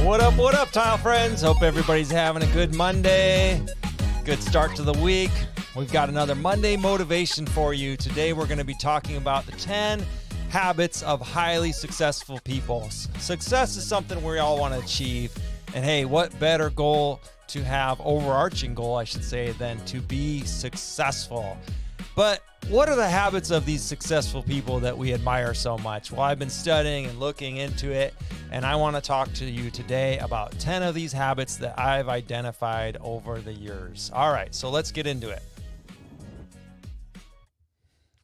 What up, Tile friends? Hope everybody's having a good Monday. Good start to the week. We've got another Monday motivation for you. Today we're going to be talking about the 10 habits of highly successful people. Success is something we all want to achieve. And hey, what better goal to have, overarching goal, I should say, than to be successful. But what are the habits of these successful people that we admire so much? Well, I've been studying and looking into it, and I want to talk to you today about 10 of these habits that I've identified over the years. All right, so let's get into it.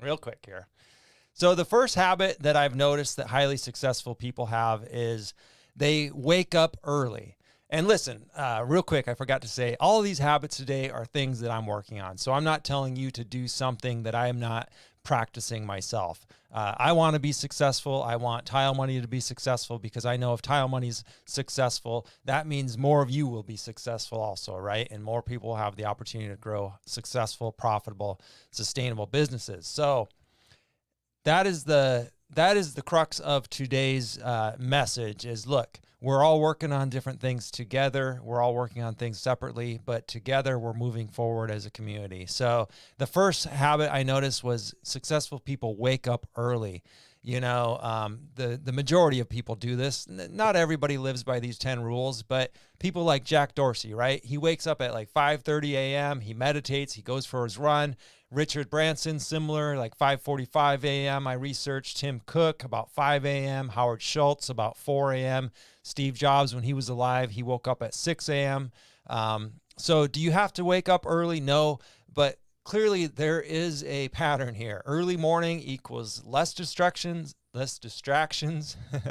Real quick here. So the first habit that I've noticed that highly successful people have is they wake up early. And listen, real quick, I forgot to say, all of these habits today are things that I'm working on. So I'm not telling you to do something that I am not practicing myself. I want to be successful. I want TileMoney to be successful because I know if TileMoney's successful, that means more of you will be successful also, right? And more people will have the opportunity to grow successful, profitable, sustainable businesses. So that is the crux of today's message is, look, we're all working on different things together. We're all working on things separately, but together we're moving forward as a community. So the first habit I noticed was successful people wake up early. You know, the majority of people do this. Not everybody lives by these 10 rules, but people like Jack Dorsey, right? He wakes up at like 5:30 a.m. He meditates. He goes for his run. Richard Branson, similar, like 5:45 a.m. I researched. Tim Cook, about 5 a.m. Howard Schultz, about 4 a.m. Steve Jobs, when he was alive, he woke up at 6 a.m. So do you have to wake up early? No, but clearly there is a pattern here. Early morning equals less distractions,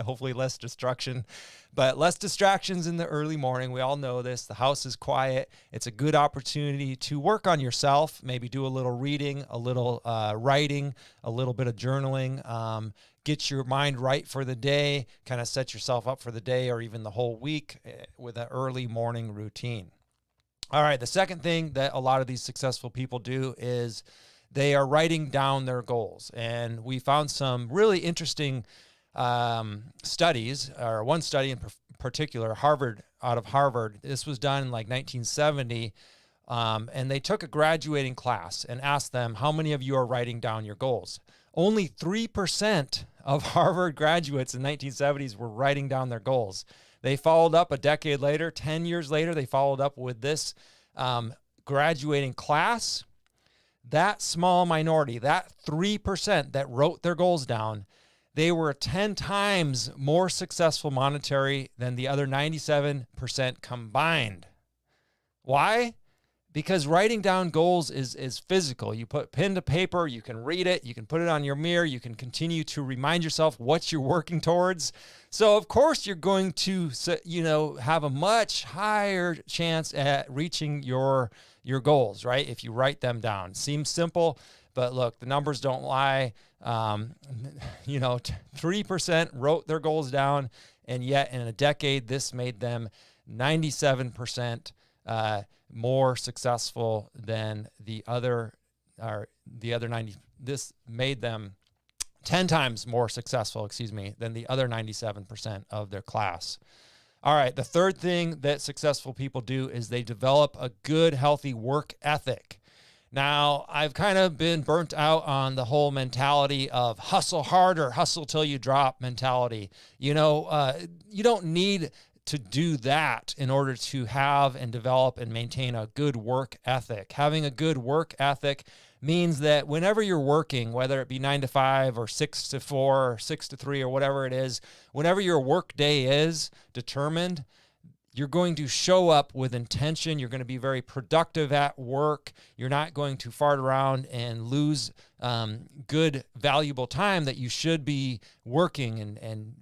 hopefully less destruction, but less distractions in the early morning. We all know this. The house is quiet. It's a good opportunity to work on yourself, maybe do a little reading, a little writing, a little bit of journaling, get your mind right for the day, kind of set yourself up for the day or even the whole week with an early morning routine. All right, the second thing that a lot of these successful people do is they are writing down their goals. And we found some really interesting studies, or one study in particular, out of Harvard. This was done in like 1970. And they took a graduating class and asked them, how many of you are writing down your goals? Only 3% of Harvard graduates in the 1970s were writing down their goals. They followed up a decade later, 10 years later, they followed up with this graduating class. That small minority, that 3% that wrote their goals down, they were 10 times more successful monetary than the other 97% combined. Why? Because writing down goals is physical. You put pen to paper, you can read it, you can put it on your mirror, you can continue to remind yourself what you're working towards. So of course you're going to, have a much higher chance at reaching your goals, right? If you write them down. Seems simple, but look, the numbers don't lie. 3% wrote their goals down, and yet in a decade, this made them 97% more successful than the other 90. This made them 10 times more successful, than the other 97% of their class. All right, the third thing that successful people do is they develop a good, healthy work ethic. Now, I've kind of been burnt out on the whole mentality of hustle harder, hustle till you drop mentality. You don't need to do that in order to have and develop and maintain a good work ethic. Having a good work ethic means that whenever you're working, whether it be 9 to 5 or 6 to 4 or 6 to 3 or whatever it is, whenever your work day is determined, you're going to show up with intention. You're going to be very productive at work. You're not going to fart around and lose good, valuable time that you should be working and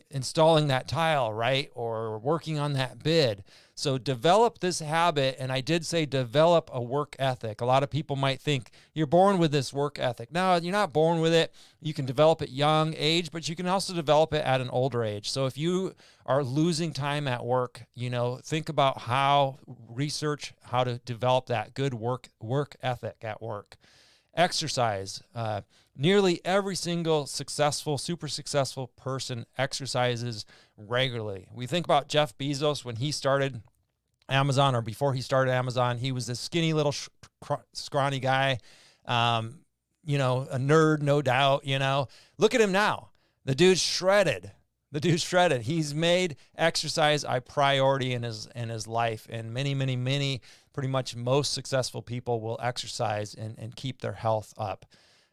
installing that tile, right? Or working on that bid. So develop this habit. And I did say develop a work ethic. A lot of people might think you're born with this work ethic. No, you're not born with it. You can develop it young age, but you can also develop it at an older age. So if you are losing time at work, think about research how to develop that good work ethic at work. Exercise. Nearly every single successful, super successful person exercises regularly. We think about Jeff Bezos when he started Amazon, or before he started Amazon. He was this skinny little scrawny guy, a nerd, no doubt. Look at him now. The dude's shredded. He's made exercise a priority in his life, and many, pretty much most successful people will exercise and keep their health up.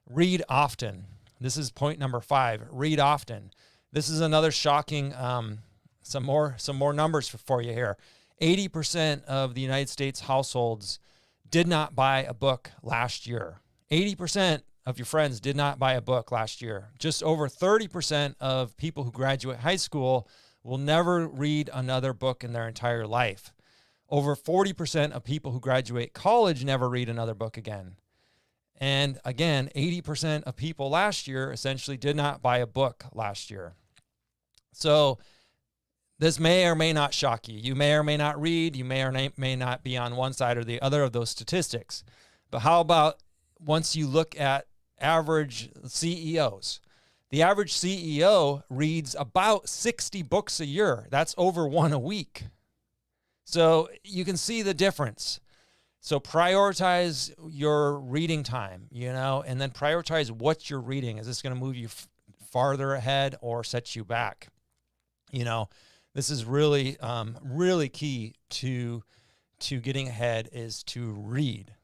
Read often. This is point number 5. Read often. This is another shocking, some more numbers for you here. 80% of the United States households did not buy a book last year. 80% of your friends did not buy a book last year. Just over 30% of people who graduate high school will never read another book in their entire life. Over 40% of people who graduate college never read another book again. And again, 80% of people last year essentially did not buy a book last year. So this may or may not shock you. You may or may not read. You may or may not be on one side or the other of those statistics. But how about once you look at average CEOs? The average CEO reads about 60 books a year. That's over one a week. So you can see the difference. So prioritize your reading time, and then prioritize what you're reading. Is this going to move you farther ahead or set you back? This is really, really key to getting ahead, is to read.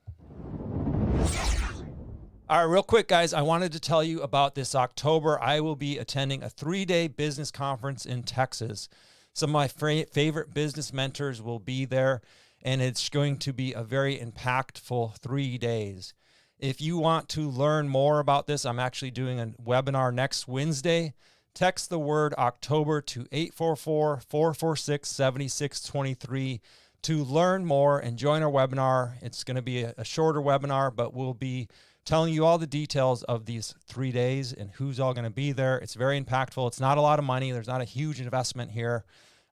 All right, real quick, guys, I wanted to tell you about this October. I will be attending a 3-day business conference in Texas. Some of my favorite business mentors will be there, and it's going to be a very impactful 3 days. If you want to learn more about this, I'm actually doing a webinar next Wednesday. Text the word October to 844-446-7623 to learn more and join our webinar. It's going to be a shorter webinar, but we'll be telling you all the details of these 3 days and who's all going to be there. It's very impactful. It's not a lot of money. There's not a huge investment here.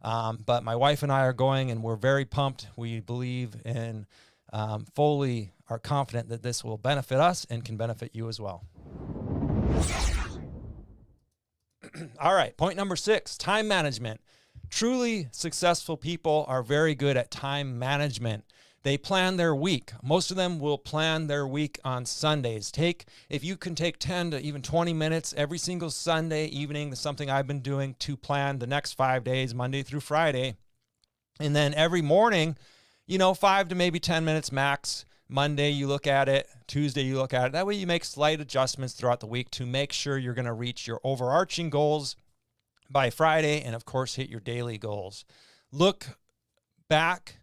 But my wife and I are going, and we're very pumped. We believe and fully are confident that this will benefit us and can benefit you as well. All right, point number 6, time management. Truly successful people are very good at time management. They plan their week. Most of them will plan their week on Sundays. If you can take 10 to even 20 minutes every single Sunday evening, that's something I've been doing, to plan the next 5 days, Monday through Friday. And then every morning, 5 to maybe 10 minutes max. Monday, you look at it. Tuesday, you look at it. That way you make slight adjustments throughout the week to make sure you're going to reach your overarching goals by Friday, and of course, hit your daily goals. Look back,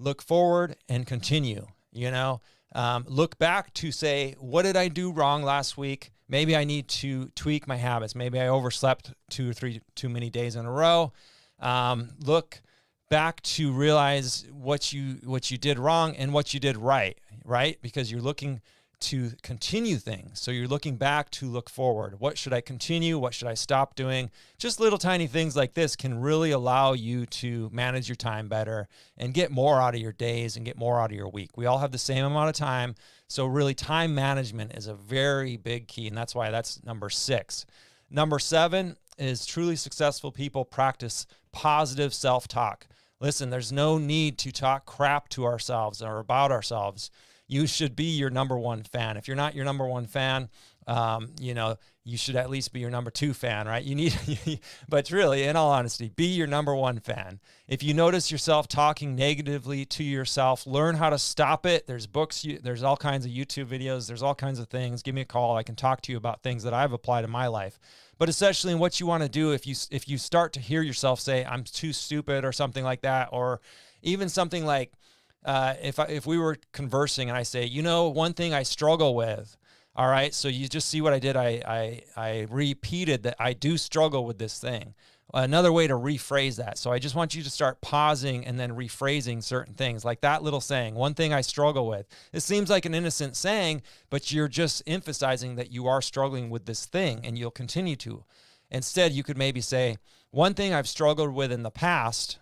look forward, and continue. Look back to say, what did I do wrong last week? Maybe I need to tweak my habits. Maybe I overslept 2 or 3 too many days in a row. Look back to realize what you did wrong and what you did right? Because you're looking to continue things. So you're looking back to look forward. What should I continue? What should I stop doing? Just little tiny things like this can really allow you to manage your time better and get more out of your days and get more out of your week. We all have the same amount of time. So really, time management is a very big key. And that's why that's number 6. Number 7 is truly successful people practice positive self-talk. Listen, there's no need to talk crap to ourselves or about ourselves. You should be your number 1 fan. If you're not your number 1 fan, you should at least be your number 2 fan, right? But really, in all honesty, be your number 1 fan. If you notice yourself talking negatively to yourself, learn how to stop it. There's books, there's all kinds of YouTube videos, there's all kinds of things. Give me a call. I can talk to you about things that I've applied in my life. But essentially, what you want to do, if you start to hear yourself say, I'm too stupid or something like that, or even something like, if we were conversing and I say, one thing I struggle with, all right, so you just see what I did. I repeated that I do struggle with this thing. Another way to rephrase that. So I just want you to start pausing and then rephrasing certain things, like that little saying, one thing I struggle with. It seems like an innocent saying, but you're just emphasizing that you are struggling with this thing, and you'll continue to. Instead, you could maybe say, one thing I've struggled with in the past,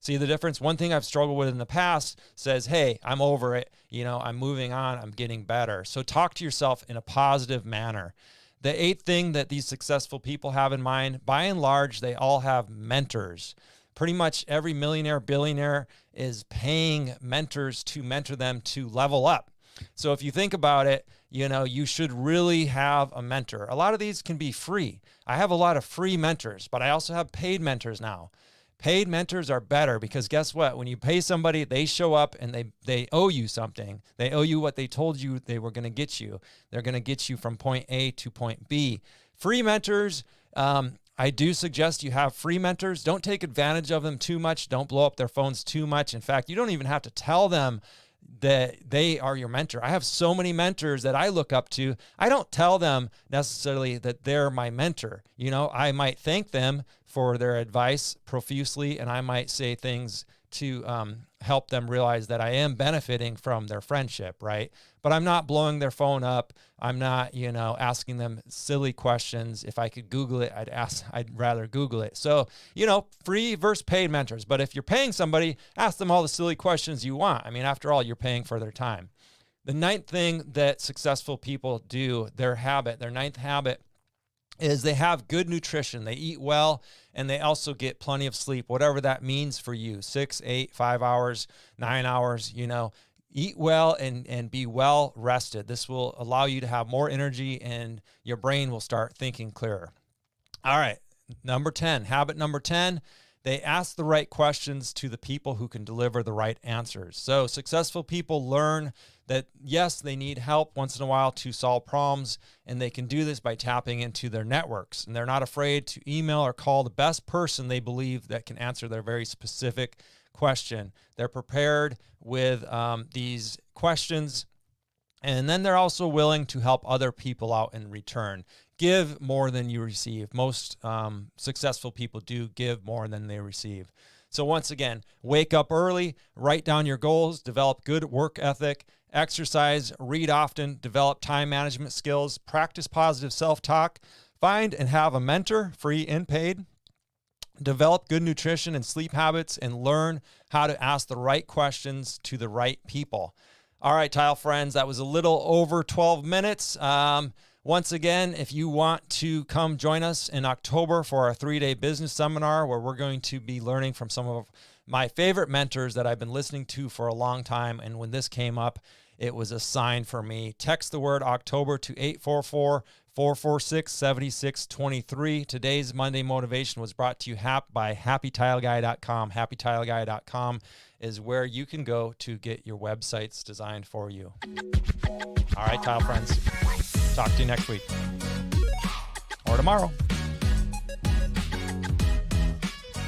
See the difference? One thing I've struggled with in the past says, hey, I'm over it. I'm moving on. I'm getting better. So talk to yourself in a positive manner. The eighth thing that these successful people have in mind, by and large, they all have mentors. Pretty much every millionaire, billionaire is paying mentors to mentor them to level up. So if you think about it, you should really have a mentor. A lot of these can be free. I have a lot of free mentors, but I also have paid mentors now. Paid mentors are better because guess what? When you pay somebody, they show up and they owe you something. They owe you what they told you they were going to get you. They're going to get you from point A to point B. Free mentors, I do suggest you have free mentors. Don't take advantage of them too much. Don't blow up their phones too much. In fact, you don't even have to tell them that they are your mentor. I have so many mentors that I look up to. I don't tell them necessarily that they're my mentor. I might thank them for their advice profusely, and I might say things to help them realize that I am benefiting from their friendship, right? But I'm not blowing their phone up. I'm not, asking them silly questions. If I could Google it, I'd rather Google it. So, free versus paid mentors. But if you're paying somebody, ask them all the silly questions you want. I mean, after all, you're paying for their time. The ninth thing that successful people do, their ninth habit, is they have good nutrition. They eat well, and they also get plenty of sleep, whatever that means for you, 6, 8, 5 hours, 9 hours, eat well and be well rested. This will allow you to have more energy and your brain will start thinking clearer. All right. Habit number 10, they ask the right questions to the people who can deliver the right answers. So successful people learn that, yes, they need help once in a while to solve problems, and they can do this by tapping into their networks. And they're not afraid to email or call the best person they believe that can answer their very specific question. They're prepared with these questions, and then they're also willing to help other people out in return. Give more than you receive. Most successful people do give more than they receive. So once again, wake up early, write down your goals, develop good work ethic, exercise, read often, develop time management skills, practice positive self-talk, find and have a mentor, free and paid, develop good nutrition and sleep habits, and learn how to ask the right questions to the right people. All right, Tile friends, that was a little over 12 minutes. Once again, if you want to come join us in October for our 3-day business seminar, where we're going to be learning from some of my favorite mentors that I've been listening to for a long time, and when this came up, it was a sign for me. Text the word October to 844-446-7623. Today's Monday Motivation was brought to you by HappyTileGuy.com. HappyTileGuy.com is where you can go to get your websites designed for you. All right, Tile friends. Talk to you next week or tomorrow.